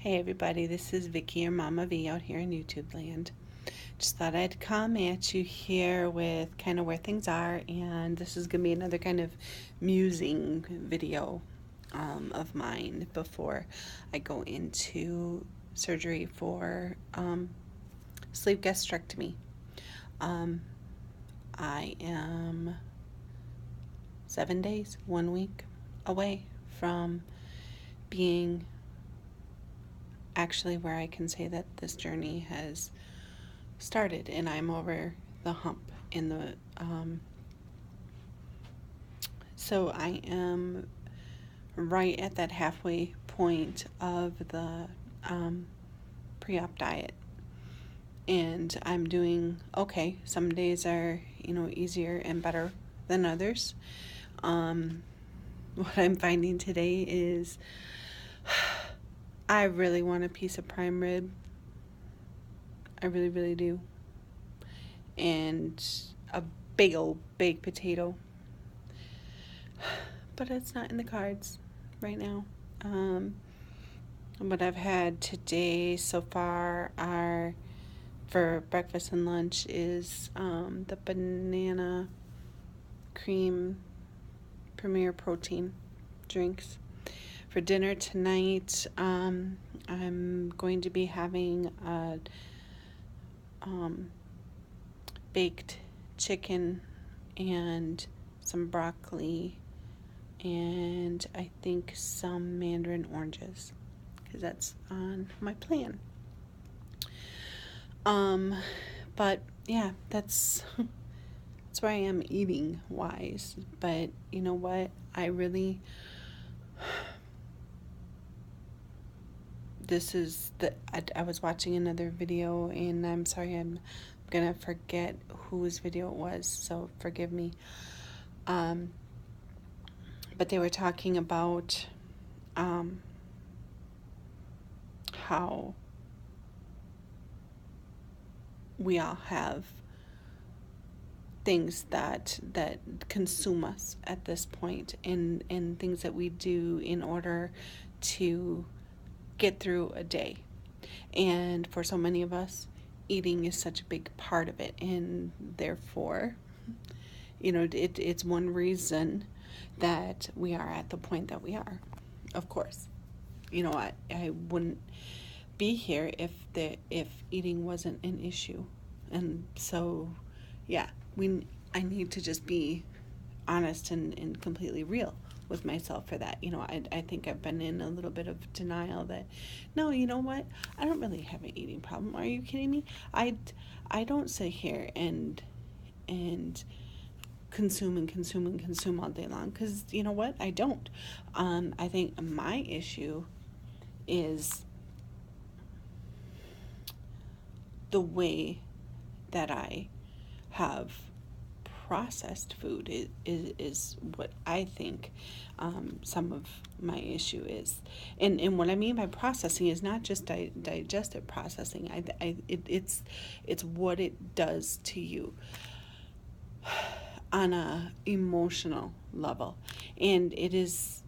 Hey everybody, this is Vicky or Mama V out here in YouTube land. Just thought I'd come at you here with kind of where things are, and this is going to be another kind of musing video of mine before I go into surgery for sleeve gastrectomy. I am 7 days, 1 week away from being actually where I can say that this journey has started and I'm over the hump in the so I am right at that halfway point of the pre-op diet, and I'm doing okay. Some days are easier and better than others. What I'm finding today is I really want a piece of prime rib. I really, really do. And a big old baked potato. But it's not in the cards right now. What I've had today so far are, for breakfast and lunch, is the banana cream Premier Protein drinks. For dinner tonight, I'm going to be having a baked chicken and some broccoli and I think some mandarin oranges, because that's on my plan. But yeah, that's where I am eating wise. But you know what? I was watching another video, and I'm sorry, I'm gonna forget whose video it was, so forgive me. But they were talking about how we all have things that consume us at this point, and things that we do in order to get through a day. And for so many of us, eating is such a big part of it, and therefore it's one reason that we are at the point that we are. Of course, I wouldn't be here if eating wasn't an issue. And so yeah, I need to just be honest and completely real with myself for that. I think I've been in a little bit of denial that, no, you know what? I don't really have an eating problem. Are you kidding me? I don't sit here and consume all day long, because you know what? I don't. I think my issue is the way that I have processed food is what I think some of my issue is. And what I mean by processing is not just digestive processing. It's what it does to you on a emotional level. And it is,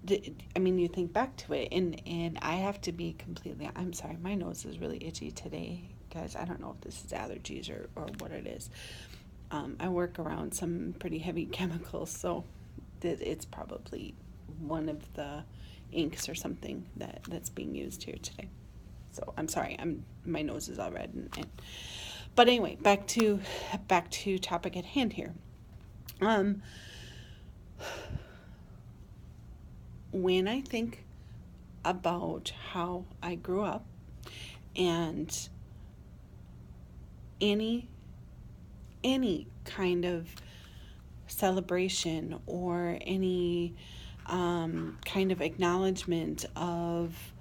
you think back to it, and I have to be completely, I'm sorry, my nose is really itchy today, guys. I don't know if this is allergies or what it is. I work around some pretty heavy chemicals, so it's probably one of the inks or something that's being used here today. So I'm sorry, my nose is all red. But anyway, back to topic at hand here. When I think about how I grew up, and any kind of celebration or any kind of acknowledgement of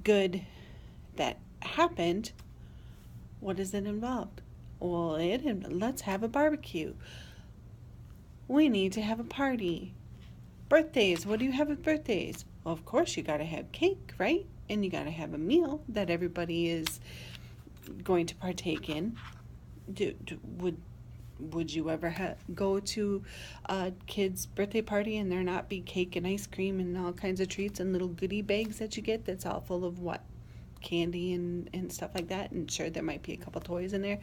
good that happened, what is it involved? Well, let's have a barbecue. We need to have a party. Birthdays, what do you have at birthdays? Well, of course you gotta have cake, right? And you gotta have a meal that everybody is going to partake in. Would you ever go to a kid's birthday party and there not be cake and ice cream and all kinds of treats and little goodie bags that you get that's all full of what? Candy and stuff like that? And sure, there might be a couple toys in there.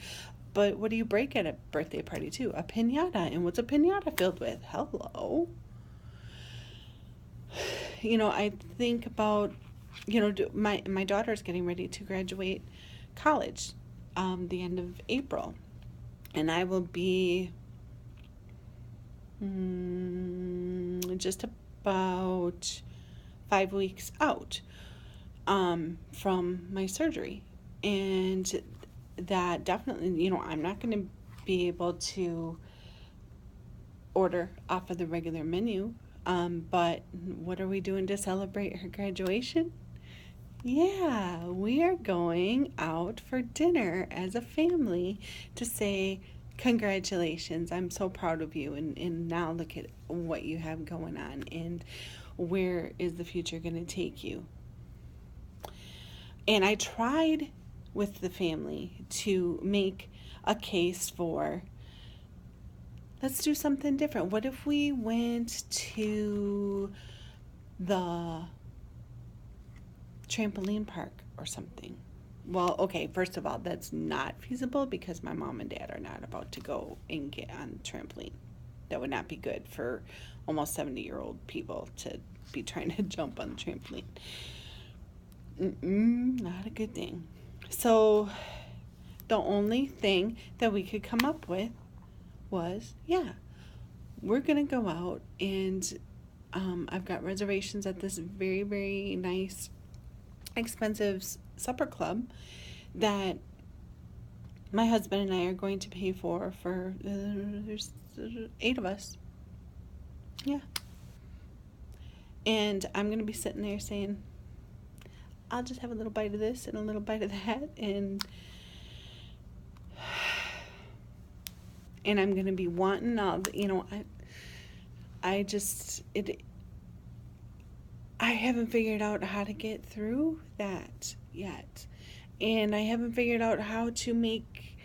But what do you break at a birthday party too? A piñata. And what's a piñata filled with? Hello. I think about, my daughter's getting ready to graduate college the end of April. And I will be just about 5 weeks out from my surgery. And that definitely, I'm not going to be able to order off of the regular menu. But what are we doing to celebrate her graduation? Yeah, we are going out for dinner as a family to say, congratulations, I'm so proud of you, and now look at what you have going on, and where is the future going to take you. And I tried with the family to make a case for, let's do something different. What if we went to the trampoline park or something? Well, okay, first of all, that's not feasible because my mom and dad are not about to go and get on the trampoline. That would not be good for almost 70-year-old people to be trying to jump on the trampoline. Not a good thing. So the only thing that we could come up with was, we're going to go out, and I've got reservations at this very, very nice, expensive supper club that my husband and I are going to pay for there's 8 of us. Yeah. And I'm going to be sitting there saying, I'll just have a little bite of this and a little bite of that, and I'm going to be wanting all the, I haven't figured out how to get through that yet. And I haven't figured out how to make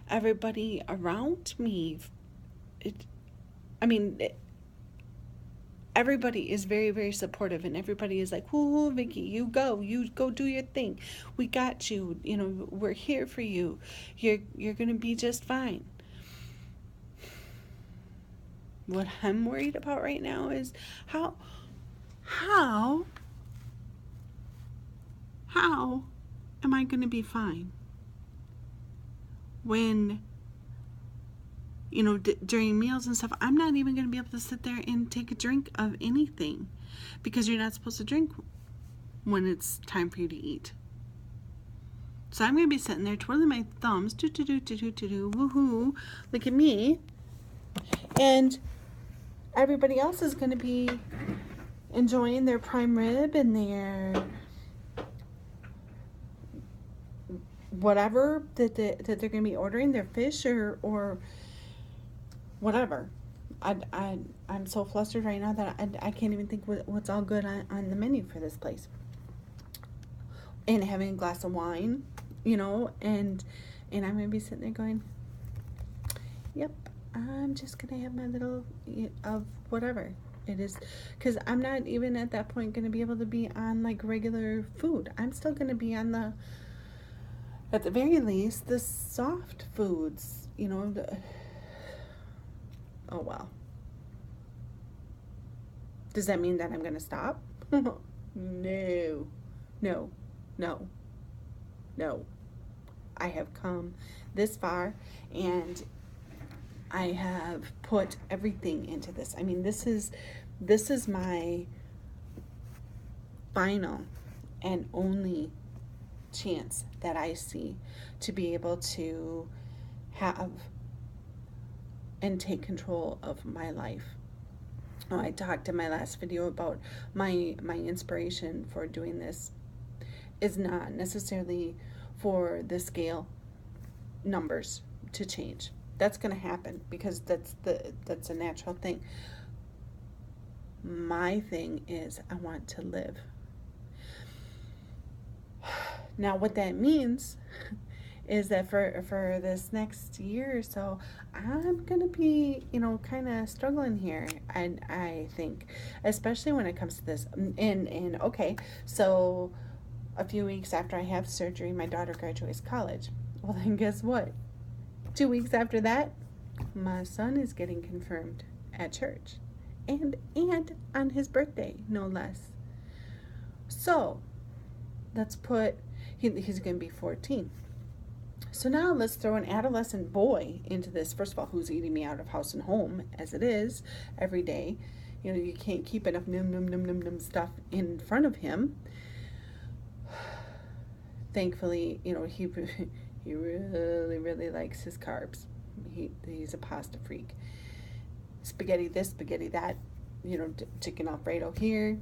everybody around me. Everybody is very, very supportive, and everybody is like, "Whoo, Vicky, you go do your thing. We got you. We're here for you. You're going to be just fine." What I'm worried about right now is how am I going to be fine when, during meals and stuff, I'm not even going to be able to sit there and take a drink of anything, because you're not supposed to drink when it's time for you to eat. So I'm going to be sitting there twiddling my thumbs, woohoo, look at me, and everybody else is going to be enjoying their prime rib and their whatever that they're going to be ordering, their fish or whatever. I'm so flustered right now that I can't even think what's all good on the menu for this place. And having a glass of wine, and I'm going to be sitting there going, yep, I'm just going to have my little of whatever it is, because I'm not even at that point going to be able to be on like regular food. I'm still going to be on at the very least, the soft foods, oh well. Does that mean that I'm going to stop? No. I have come this far, and I have put everything into this. This is my final and only chance that I see to be able to have and take control of my life. I talked in my last video about my inspiration for doing this is not necessarily for the scale numbers to change. That's going to happen because that's a natural thing. My thing is I want to live. Now what that means is that for this next year or so, I'm gonna be, kind of struggling here. And I think, especially when it comes to this, and okay, so a few weeks after I have surgery, my daughter graduates college. Well, then guess what? 2 weeks after that, my son is getting confirmed at church, and on his birthday, no less. So let's put he's going to be 14. So now let's throw an adolescent boy into this. First of all, who's eating me out of house and home as it is every day. You can't keep enough num stuff in front of him. Thankfully, he really likes his carbs. He's a pasta freak. Spaghetti this, spaghetti that. Chicken Alfredo here,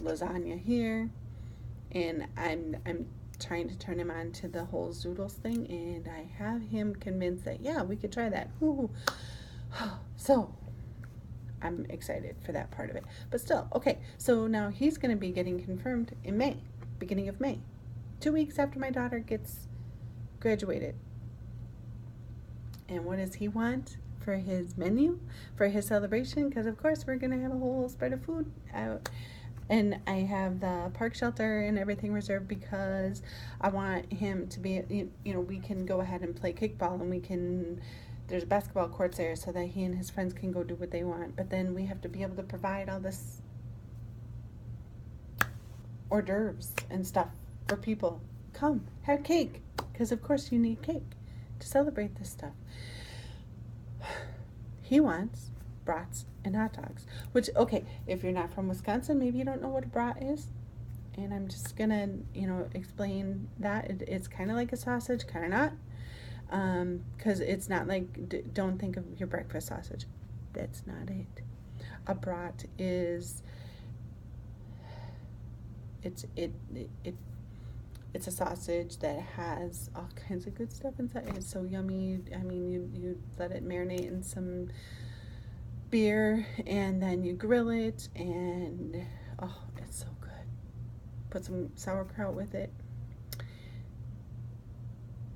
lasagna here, and I'm trying to turn him on to the whole zoodles thing, and I have him convinced that we could try that. Ooh. So I'm excited for that part of it. But still, okay, so now he's going to be getting confirmed in May, beginning of May, 2 weeks after my daughter gets graduated. And what does he want for his menu, for his celebration? Because of course we're going to have a whole spread of food out. And I have the park shelter and everything reserved because I want him to be, we can go ahead and play kickball, and there's basketball courts there so that he and his friends can go do what they want. But then we have to be able to provide all this hors d'oeuvres and stuff for people. Come, have cake, because of course you need cake to celebrate this stuff. He wants brats and hot dogs, which, okay, if you're not from Wisconsin, maybe you don't know what a brat is, and I'm just gonna explain that. It's kind of like a sausage, kind of not, because it's not like, don't think of your breakfast sausage. That's not it. A brat is, it's a sausage that has all kinds of good stuff inside. It's so yummy. I mean, you let it marinate in some beer, and then you grill it, and oh, it's so good. Put some sauerkraut with it.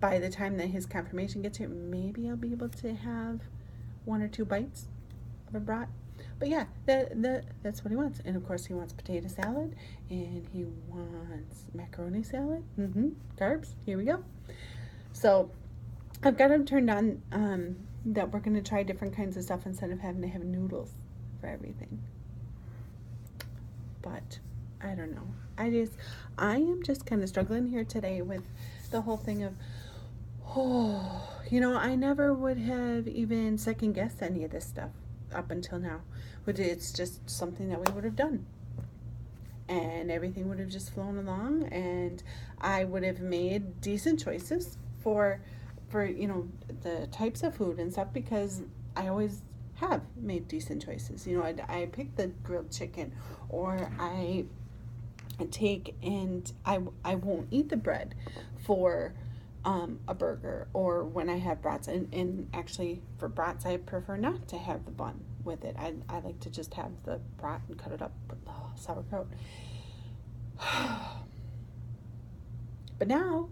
By the time that his confirmation gets here, maybe I'll be able to have 1 or 2 bites of a brat. But yeah, that's what he wants. And of course he wants potato salad, and he wants macaroni salad. Carbs, here we go. So I've got him turned on that we're going to try different kinds of stuff instead of having to have noodles for everything. But I don't know. I am just kind of struggling here today with the whole thing of, I never would have even second guessed any of this stuff up until now. But it's just something that we would have done. And everything would have just flown along, and I would have made decent choices for the types of food and stuff, because I always have made decent choices. I pick the grilled chicken, or I take and I won't eat the bread for a burger, or when I have brats, and actually for brats I prefer not to have the bun with it. I like to just have the brat and cut it up with the sauerkraut. But now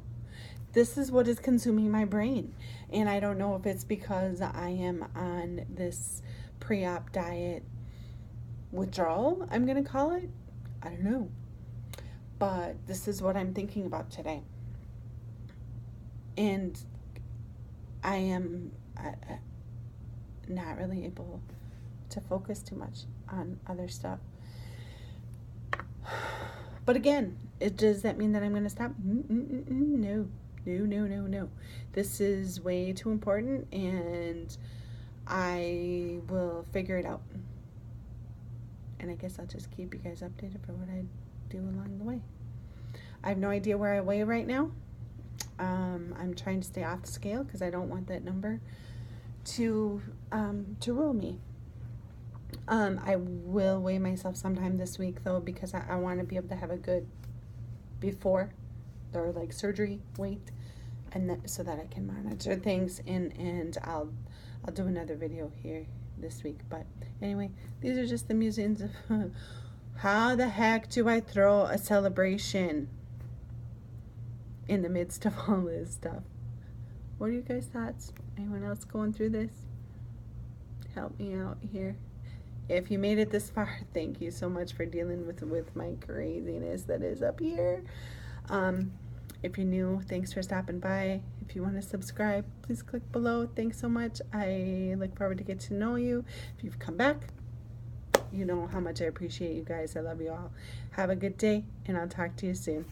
this is what is consuming my brain, and I don't know if it's because I am on this pre-op diet withdrawal, I'm gonna call it. I don't know, but this is what I'm thinking about today, and I am not really able to focus too much on other stuff. But again, does that mean that I'm going to stop? No. This is way too important, and I will figure it out. And I guess I'll just keep you guys updated for what I do along the way. I have no idea where I weigh right now. I'm trying to stay off the scale because I don't want that number to rule me. I will weigh myself sometime this week, though, because I want to be able to have a good before or like surgery weight, and so that I can monitor things, and I'll do another video here this week. But anyway, these are just the musings of how the heck do I throw a celebration? in the midst of all this stuff. What are you guys' thoughts? Anyone else going through this? Help me out here. If you made it this far, thank you so much for dealing with my craziness that is up here. If you're new, thanks for stopping by. If you want to subscribe, please click below. Thanks so much. I look forward to get to know you. If you've come back, you know how much I appreciate you guys. I love you all. Have a good day, and I'll talk to you soon.